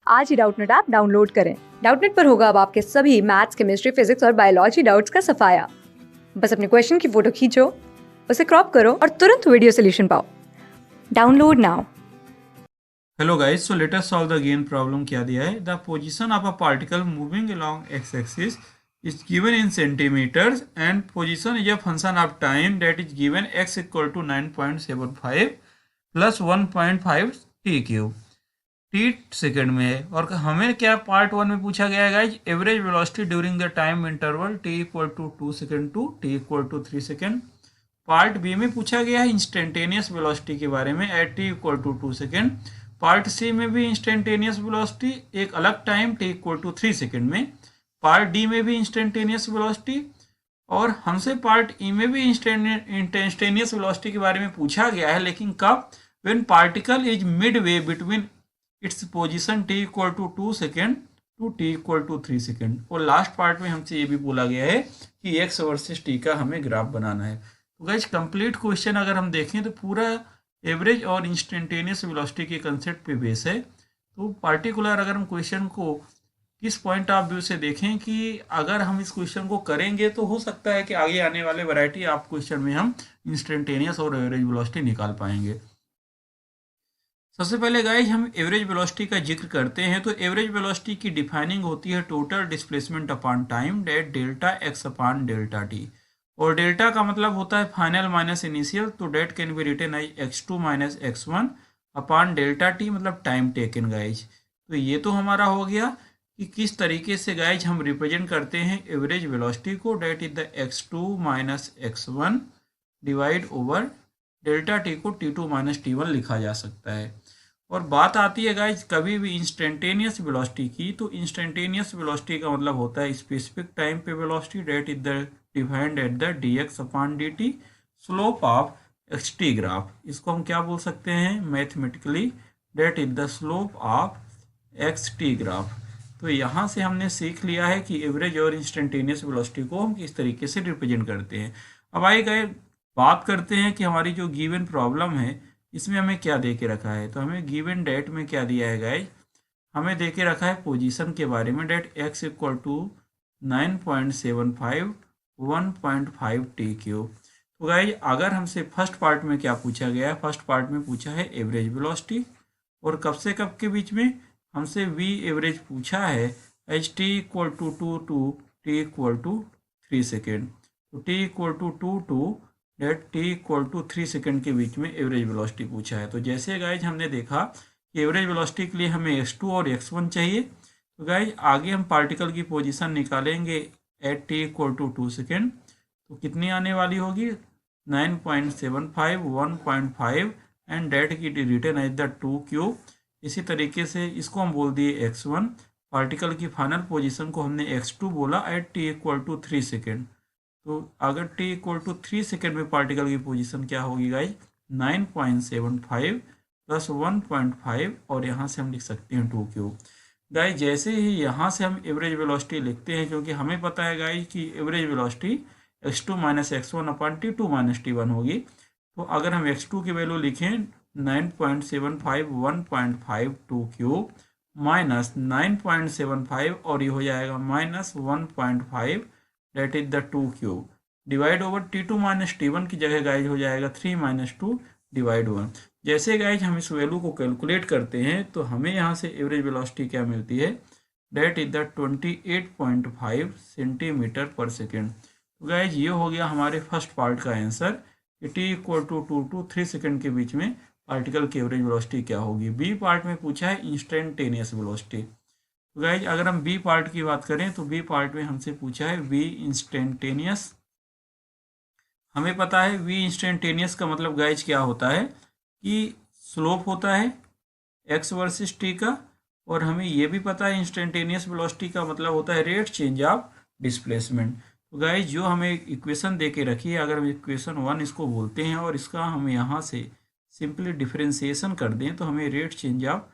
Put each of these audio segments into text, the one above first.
आज ही Doubtnut app download करें। Doubtnut पर होगा अब आपके सभी मैथ्स, केमिस्ट्री, फिजिक्स और बायोलॉजी डाउट्स का सफाया। बस अपने क्वेश्चन की फोटो खींचो, उसे क्रॉप करो और तुरंत वीडियो सोल्यूशन पाओ। Download now. Hello guys, so let us solve the again problem क्या दिया है. The position of a particle moving along x-axis is given in centimeters and position is a function of time that is given x equal to 9.75 plus 1.5 t cube. t second में है और हमें क्या part one में पूछा गया है guys, average velocity during the time interval t equal to 2 second to t equal to 3 second. Part B में पूछा गया है इंस्टेंटेनियस वेलोसिटी के बारे में at t equal to 2 second. Part C में भी इंस्टेंटेनियस वेलोसिटी एक अलग time t equal to 3 second में. पार्ट डी में भी इंस्टेंटेनियस वेलोसिटी और हमसे पार्ट ई में भी इंस्टेंटेनियस वेलोसिटी के बारे में पूछा गया है, लेकिन कब? When particle is midway between its position t equal to 2 second to t equal to 3 second. और लास्ट पार्ट में हमसे ये भी बोला गया है कि x वर्सेस t का हमें ग्राफ बनाना है. तो गाइज कंप्लीट क्वेश्चन अगर हम देखें तो पूरा एवरेज और इंस्टेंटेनियस वेलोसिटी के कंसेप्ट पे बेस है. तो पार्टिकुलर अगर हम क्वेश्चन को किस पॉइंट ऑफ व्यू से देखें कि अगर हम इस क्वेश्चन को करेंगे तो हो सकता है कि आगे आने वाले वैरायटी ऑफ क्वेश्चन में हम इंस्टेंटेनियस और एवरेज वेलोसिटी निकाल पाएंगे. सबसे पहले गाइज हम एवरेज वेलोसिटी का जिक्र करते हैं. तो एवरेज वेलोसिटी की डिफाइनिंग होती है total displacement upon time that delta X upon delta T. और डेल्टा का मतलब होता है फाइनल माइनस इनिशियल, तो that can be written as x2 minus x1 upon delta T मतलब टाइम टेकन गाइज. तो ये तो हमारा हो गया कि किस तरीके से गाइज हम रिप्रेजेंट करते हैं एवरेज वेलोसिटी को. That is the x2 minus x1 divide over delta T को t2 माइनस t1 लिखा जा सकता है. और बात आती है गाइज कभी भी इंस्टेंटेनियस वेलोसिटी की, तो इंस्टेंटेनियस वेलोसिटी का मतलब होता है स्पेसिफिक टाइम पे velocity. That is the defined at the dx अपॉन dt slope of xt graph. इसको हम क्या बोल सकते हैं mathematically? That is the slope of xt graph. तो यहाँ से हमने सीख लिया है कि एवरेज और इंस्टेंटेनियस वेलोसिटी को हम किस तरीके से रिप्रेजेंट करते हैं. अब आइए गए बात करते हैं कि हमारी जो गिवन प्रॉब्लम है इसमें हमें क्या दे के रखा है. तो हमें गिवन डेट में क्या दिया है गाइज, हमें दे के रखा है पोजीशन के बारे में. That x equal to 9.75 1.5 T cube. तो गाइज अगर हमसे फर्स्ट पार्ट में क्या पूछा गया है, फर्स्ट पार्ट में पूछा है एवरेज वेलोसिटी और कब से कब के बीच में हमसे v एवरेज पूछा है H t equal to 2 to t equal to 3 second. तो t इक्वल टू 2 टू डेट t इक्वल टू 3 सेकेंड के बीच में एवरेज वेलोसिटी पूछा है. तो जैसे गाइज हमने देखा कि एवरेज वेलोसिटी के लिए हमें x2 और x1 चाहिए. तो गाइज आगे हम पार्टिकल की पोजीशन निकालेंगे at t equal to 2 second. तो कितनी आने वाली होगी 9.75 1.5 एंड डेट की रिटर्न एज द 2 क्यूब. इसी तरीके से इसको हम बोल दिए x1. पार्टिकल की फाइनल पोजीशन को हमने x2 बोला at t equal to 3 second. तो अगर t इक्वल टू 3 सेकेंड में पार्टिकल की पोजीशन क्या होगी गाइज 9.75 प्लस 1.5 और यहाँ से हम लिख सकते हैं 2 क्यूब. गाइज जैसे ही यहाँ से हम एवरेज वेलोसिटी लिखते हैं, क्योंकि हमें पता है गाइज कि average velocity x2 minus x1 upon t2 minus t1 होगी. तो अगर हम x2 की वैल्यू लिखें 9.75 1.5 2 क्यूब माइनस 9.75 और ये हो जाएगा minus 1.5 that is the 2 cube divide over t2 minus t1 की जगह गाइज हो जाएगा 3 माइनस 2 डिवाइड 1. जैसे गाइज हम इस वैल्यू को कैलकुलेट करते हैं तो हमें यहाँ से एवरेज वेलोसिटी क्या मिलती है, that is the 28.5 centimetre per second. तो गाइज ये हो गया हमारे फर्स्ट पार्ट का आंसर कि t equal to 2 to 3 second के बीच में पार्टिकल की एवरेज वेलोसिटी क्या होगी. बी पार्ट में पूछा है इंस्टेंटेनियस वेलोसिटी. तो गाइज अगर हम बी पार्ट की बात करें तो बी पार्ट में हमसे पूछा है वी इंस्टेंटेनियस. हमें पता है वी इंस्टेंटेनियस का मतलब गाइज क्या होता है कि स्लोप होता है एक्स वर्सेस टी का. और हमें ये भी पता है इंस्टेंटेनियस वेलोसिटी का मतलब होता है रेट चेंज ऑफ डिस्प्लेसमेंट. तो गाइज जो हमें इक्वेशन दे के रखी है, अगर हम इक्वेशन 1 इसको बोलते हैं और इसका हम यहाँ से सिंपली डिफरेंशिएशन कर दें तो हमें रेट चेंज ऑफ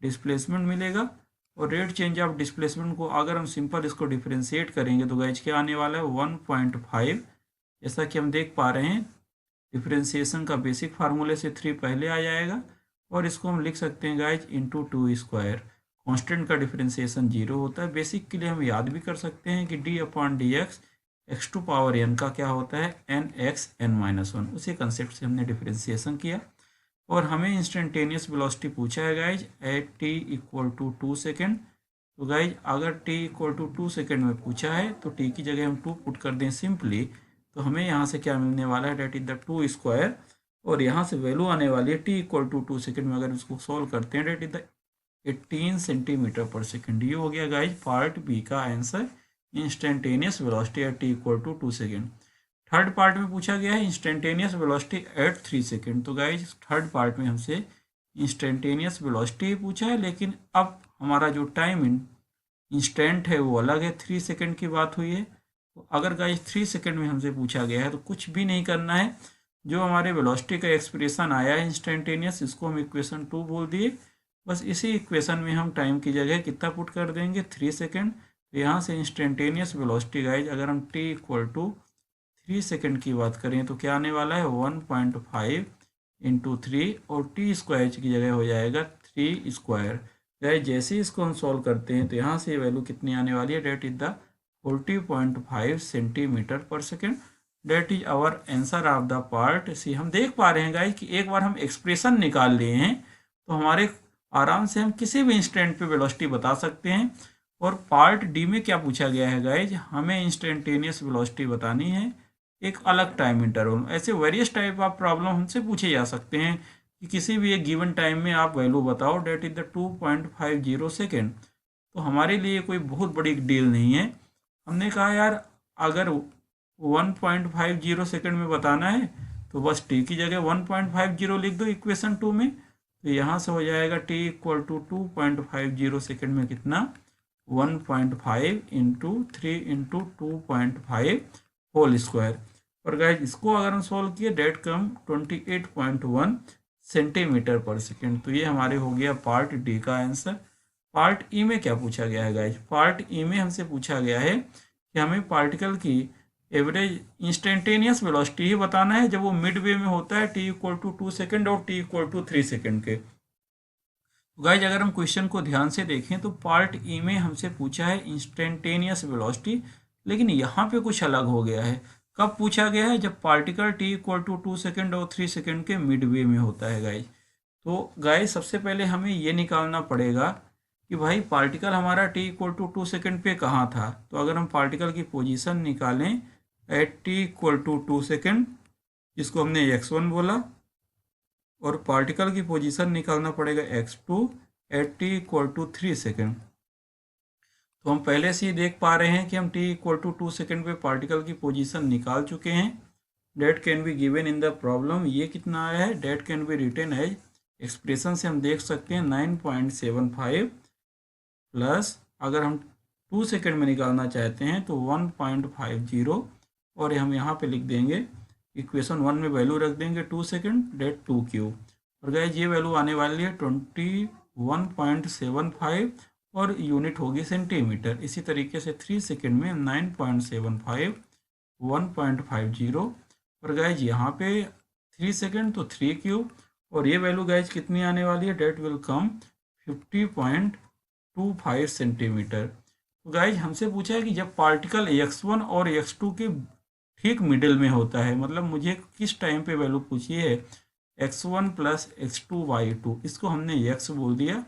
डिस्प्लेसमेंट मिलेगा. और रेट चेंज ऑफ डिस्प्लेसमेंट को अगर हम सिंपल इसको डिफरेंशिएट करेंगे तो गाइज क्या आने वाला है 1.5. जैसा कि हम देख पा रहे हैं डिफरेंशिएशन का बेसिक फार्मूले से 3 पहले आ जाएगा और इसको हम लिख सकते हैं गाइज इंटू 2 स्क्वायर. कांस्टेंट का डिफरेंशिएशन 0 होता है। बेसिक के लिए हम याद भी कर सकते हैं कि d upon d x x to power n का क्या होता है, n x n minus one. उसी कंसेप्ट से हमने डिफरेंशिएशन किया और हमें इंस्टेंटेनियस वेलोसिटी पूछा है guys at t equal to 2 second. तो गाइज अगर टी इक्वल टू 2 सेकेंड में पूछा है तो टी की जगह हम 2 पुट कर दें सिंपली, तो हमें यहाँ से क्या मिलने वाला है, डेट इज द 2 स्क्वायर, और यहाँ से वैल्यू आने वाली है टी इक्वल टू 2 सेकेंड में। अगर इसको सॉल्व करते हैं that is the 18 centimetre per second. ये हो गया गाइज पार्ट बी का answer, instantaneous velocity at t equal to 2 second. Third part में पूछा गया है इंस्टेंटेनियस वेलोसिटी एट 3 सेकेंड। तो गाइज थर्ड पार्ट में हमसे इंस्टेंटेनियस वेलोसिटी पूछा है, लेकिन अब हमारा जो टाइम इंस्टेंट है वो अलग है, 3 सेकेंड की बात हुई है। तो अगर गाइज 3 सेकेंड में हमसे पूछा गया है तो कुछ भी नहीं करना है, जो हमारे वेलोसिटी का एक्सप्रेशन आया है इंस्टेंटेनियस, इसको हम इक्वेशन 2 बोल दिए। बस इसी इक्वेशन में हम टाइम की जगह कितना पुट कर देंगे, 3 सेकेंड। तो यहाँ से इंस्टेंटेनियस वेलोसिटी गाइज अगर हम टी इक्वल टू 3 सेकेंड की बात करें तो क्या आने वाला है, 1.5 इंटू 3, और टी स्क्वायर की जगह हो जाएगा 3 स्क्वायर। गाइज जैसे ही इसको हम सॉल्व करते हैं तो यहाँ से वैल्यू कितनी आने वाली है, that is the 40.5 centimetre per second. That is our answer of the part C. हम देख पा रहे हैं गाइज कि एक बार हम एक्सप्रेशन निकाल लिए हैं तो हमारे आराम से हम किसी भी इंस्टेंट पे वेलोसिटी बता सकते हैं। और पार्ट डी में क्या पूछा गया है गाइज, हमें इंस्टेंटेनियस वेलोसिटी बतानी है एक अलग टाइम इंटरवल। ऐसे वेरियस टाइप ऑफ प्रॉब्लम हमसे पूछे जा सकते हैं कि किसी भी एक गिवन टाइम में आप वैल्यू बताओ, डेट इज द 2.50 सेकेंड। तो हमारे लिए कोई बहुत बड़ी डील नहीं है। हमने कहा यार अगर 1.50 सेकेंड में बताना है तो बस टी की जगह 1.50 लिख दो इक्वेशन 2 में। तो यहाँ से हो जाएगा टी इक्वल टू 2.50 सेकेंड में कितना, 1.5 इंटू 3 इंटू 2.5 होल स्क्वायर। और गाइज इसको अगर हम सॉल्व किए डेट कम 28.1 सेंटीमीटर पर सेकेंड। तो ये हमारे हो गया पार्ट डी का आंसर। पार्ट ई में क्या पूछा गया है गाइज, पार्ट ई में हमसे पूछा गया है कि हमें पार्टिकल की एवरेज इंस्टेंटेनियस वेलोसिटी ही बताना है जब वो मिड वे में होता है टी इक्वल टू 2 सेकेंड और टी इक्वल टू 3 सेकेंड के। तो गाइज अगर हम क्वेश्चन को ध्यान से देखें तो पार्ट ई में हमसे पूछा है इंस्टेंटेनियस वेलोसिटी, लेकिन यहाँ पे कुछ अलग हो गया है। कब पूछा गया है, जब particle t equal to 2 second और 3 सेकेंड के मिड वे में होता है गाइज। तो गाइज सबसे पहले हमें ये निकालना पड़ेगा कि भाई पार्टिकल हमारा टी इक्वल टू 2 सेकेंड पे कहाँ था। तो अगर हम पार्टिकल की पोजीशन निकालें at t equal to 2 second, जिसको हमने x1 बोला, और पार्टिकल की पोजीशन निकालना पड़ेगा x2 at t equal to 3 second. तो हम पहले से ही देख पा रहे हैं कि हम t इक्वल टू 2 सेकेंड पे पार्टिकल की पोजीशन निकाल चुके हैं। That can be given in the problem. ये कितना आया है, that can be written as, expression से हम देख सकते हैं 9.75 प्लस अगर हम 2 सेकेंड में निकालना चाहते हैं तो 1.50, और हम यहाँ पे लिख देंगे इक्वेशन 1 में वैल्यू रख देंगे 2 सेकेंड, डेट 2 क्यूब। और गाइस ये वैल्यू आने वाली है 21.75 और यूनिट होगी सेंटीमीटर। इसी तरीके से 3 सेकेंड में 9.75 1.50, और गाइज यहाँ पे 3 सेकेंड तो 3 क्यूब, और ये वैल्यू गाइज कितनी आने वाली है, डेट विल कम 50.25 सेंटीमीटर। तो गाइज हमसे पूछा है कि जब पार्टिकल x1 और x2 के ठीक मिडिल में होता है, मतलब मुझे किस टाइम पे वैल्यू पूछी है, x1 प्लस x2y2, इसको हमने x बोल दिया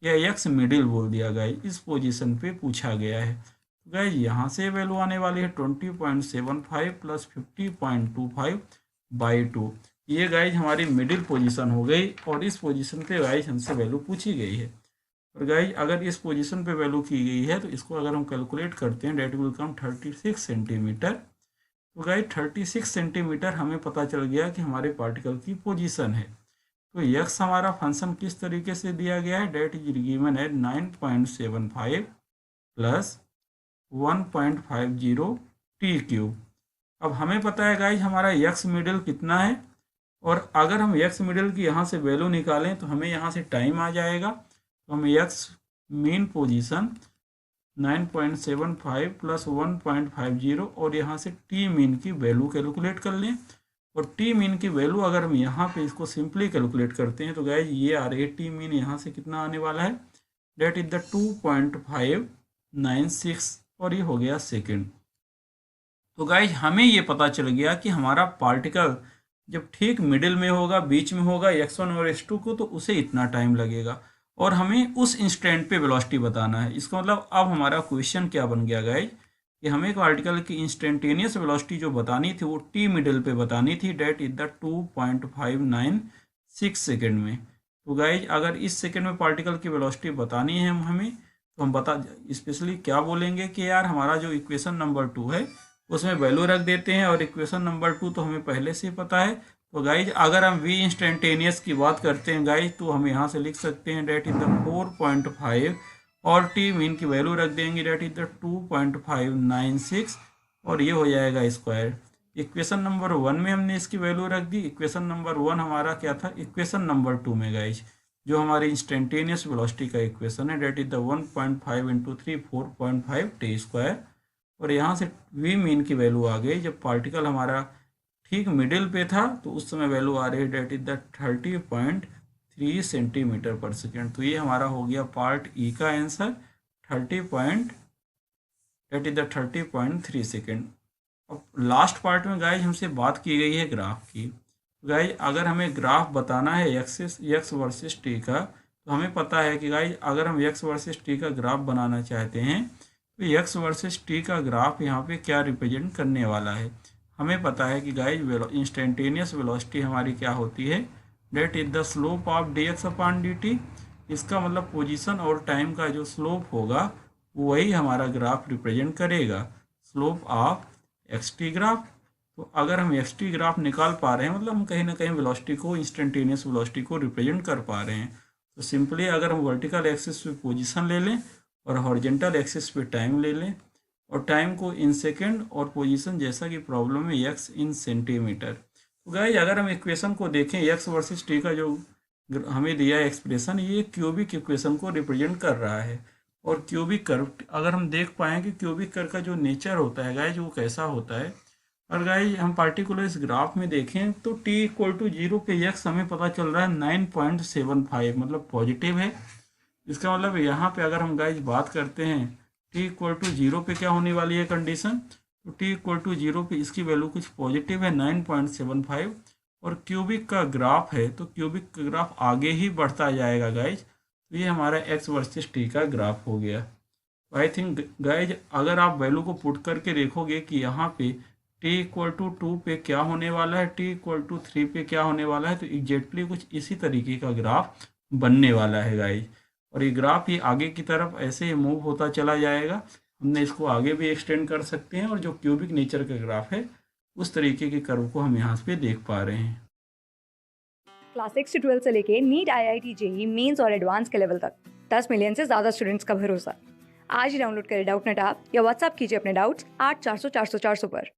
या x मिडिल बोल दिया गाइज, इस पोजीशन पे पूछा गया है। तो गाइज यहाँ से वैल्यू आने वाली है 20.75 प्लस 50.25/2। ये गाइज हमारी मिडिल पोजीशन हो गई, और इस पोजीशन पे गाइज हमसे वैल्यू पूछी गई है। और गाइज अगर इस पोजीशन पे वैल्यू की गई है तो इसको अगर हम कैलकुलेट करते हैं, डेट विल कम 36 सेंटीमीटर। तो गाइज 36 सेंटीमीटर हमें पता चल गया कि हमारे पार्टिकल की पोजीशन है। तो x हमारा फंक्शन किस तरीके से दिया गया है, डेट इज गिवन है 9.75 प्लस 1.50 टी क्यूब। अब हमें पता है गाइज हमारा x मिडिल कितना है, और अगर हम x मिडिल की यहाँ से वैल्यू निकालें तो हमें यहाँ से टाइम आ जाएगा। तो हम x मीन पोजीशन 9.75 प्लस 1.50 और यहाँ से t मीन की वैल्यू कैलकुलेट कर लें। और t मीन की वैल्यू अगर हम यहाँ पे इसको सिंपली कैलकुलेट करते हैं तो गाइज ये आ रही है, t मीन यहाँ से कितना आने वाला है, डेट इज द 2.596 और ये हो गया सेकेंड। तो गाइज हमें ये पता चल गया कि हमारा पार्टिकल जब ठीक मिडिल में होगा, बीच में होगा x1 और x2 को, तो उसे इतना टाइम लगेगा और हमें उस इंस्टेंट पे वेलोसिटी बताना है। इसका मतलब अब हमारा क्वेश्चन क्या बन गया गाइज कि हमें पार्टिकल की इंस्टेंटेनियस वेलोसिटी जो बतानी थी वो टी मिडिल पे बतानी थी, डेट इज द 2.596 सेकेंड में। तो गाइज अगर इस सेकेंड में पार्टिकल की वेलोसिटी बतानी है हमें, तो हम बता स्पेशली क्या बोलेंगे कि यार हमारा जो इक्वेशन नंबर 2 है उसमें वैल्यू रख देते हैं, और इक्वेशन नंबर 2 तो हमें पहले से ही पता है। तो गाइज अगर हम v इंस्टेंटेनियस की बात करते हैं गाइज, तो हम यहाँ से लिख सकते हैं डेट इज द 4.5 और t मीन की वैल्यू रख देंगे डेट इज द 2.596 और ये हो जाएगा स्क्वायर। इक्वेशन नंबर 1 में हमने इसकी वैल्यू रख दी। इक्वेशन नंबर 1 हमारा क्या था, इक्वेशन नंबर 2 में गाइज जो हमारी इंस्टेंटेनियस वेलोसिटी का इक्वेशन है that is the 1.5 into 3 4.5 t square, और यहाँ से v मीन की वैल्यू आ गई। जब पार्टिकल हमारा ठीक मिडिल पे था तो उस समय वैल्यू आ रही है that is the 30.3 centimetre per second. तो ये हमारा हो गया पार्ट ई का आंसर 30.3 सेकेंड। अब लास्ट पार्ट में गाइज हमसे बात की गई है ग्राफ की। गाइज अगर हमें ग्राफ बताना है एक्स वर्सेस टी का, तो हमें पता है कि गाइज अगर हम एक्स वर्सेस टी का ग्राफ बनाना चाहते हैं तो एक्स वर्सेस टी का ग्राफ यहाँ पे क्या रिप्रेजेंट करने वाला है। हमें पता है कि गाइज इंस्टेंटेनियस वेलोसिटी हमारी क्या होती है, that is the slope of d x upon d t. इसका मतलब पोजीशन और टाइम का जो स्लोप होगा वही हमारा ग्राफ रिप्रेजेंट करेगा, slope of x T graph. तो अगर हम एक्स टी ग्राफ निकाल पा रहे हैं मतलब हम कहीं ना कहीं वेलोसिटी को, इंस्टेंटेनियस वेलोसिटी को रिप्रेजेंट कर पा रहे हैं। तो सिंपली अगर हम वर्टिकल एक्सिस पे पोजीशन ले लें और हॉरिजेंटल एक्सिस पे टाइम ले लें, और टाइम को इन सेकेंड और पोजीशन जैसा कि प्रॉब्लम में एक्स इन सेंटीमीटर। तो गाइज अगर हम इक्वेशन को देखें एक्स वर्सेस टी का जो हमें दिया है एक्सप्रेशन, ये क्यूबिक इक्वेशन को रिप्रेजेंट कर रहा है। और क्यूबिक कर्व अगर हम देख पाएँ कि क्यूबिक कर्व का जो नेचर होता है गाइज वो कैसा होता है, और गाइज हम पार्टिकुलर इस ग्राफ में देखें तो t इक्वल टू 0 पे एक्स हमें पता चल रहा है 9.75 मतलब पॉजिटिव है। इसका मतलब यहाँ पे अगर हम गाइज बात करते हैं t इक्वल टू 0 पे क्या होने वाली है कंडीशन, तो t इक्वल टू 0 पे इसकी वैल्यू कुछ पॉजिटिव है 9.75, और क्यूबिक का ग्राफ है तो क्यूबिक का ग्राफ आगे ही बढ़ता जाएगा गाइज। तो ये हमारा एक्स वर्सेस टी का ग्राफ हो गया। आई थिंक गाइज अगर आप वैल्यू को पुट करके देखोगे कि यहाँ पे t इक्वल टू 2 पे क्या होने वाला है, t इक्वल टू 3 पे क्या होने वाला है, तो एग्जैक्टली कुछ इसी तरीके का ग्राफ बनने वाला है गाइज। और ये ग्राफ ये आगे की तरफ ऐसे ही मूव होता चला जाएगा। हमने इसको आगे भी एक्सटेंड कर सकते हैं, और जो क्यूबिक नेचर का ग्राफ है उस तरीके के कर्व को हम यहाँ पे देख पा रहे हैं। क्लास 6 से 12 से लेके नीट, IIT, जेईई मेंस और एडवांस के लेवल तक 10 मिलियन से ज़्यादा स्टूडेंट्स का भरोसा। आज ही डाउनलोड करें डाउटनेट ऐप या व्हाट्सएप कीजिए अपने डाउट्स 8400 400 400 पर।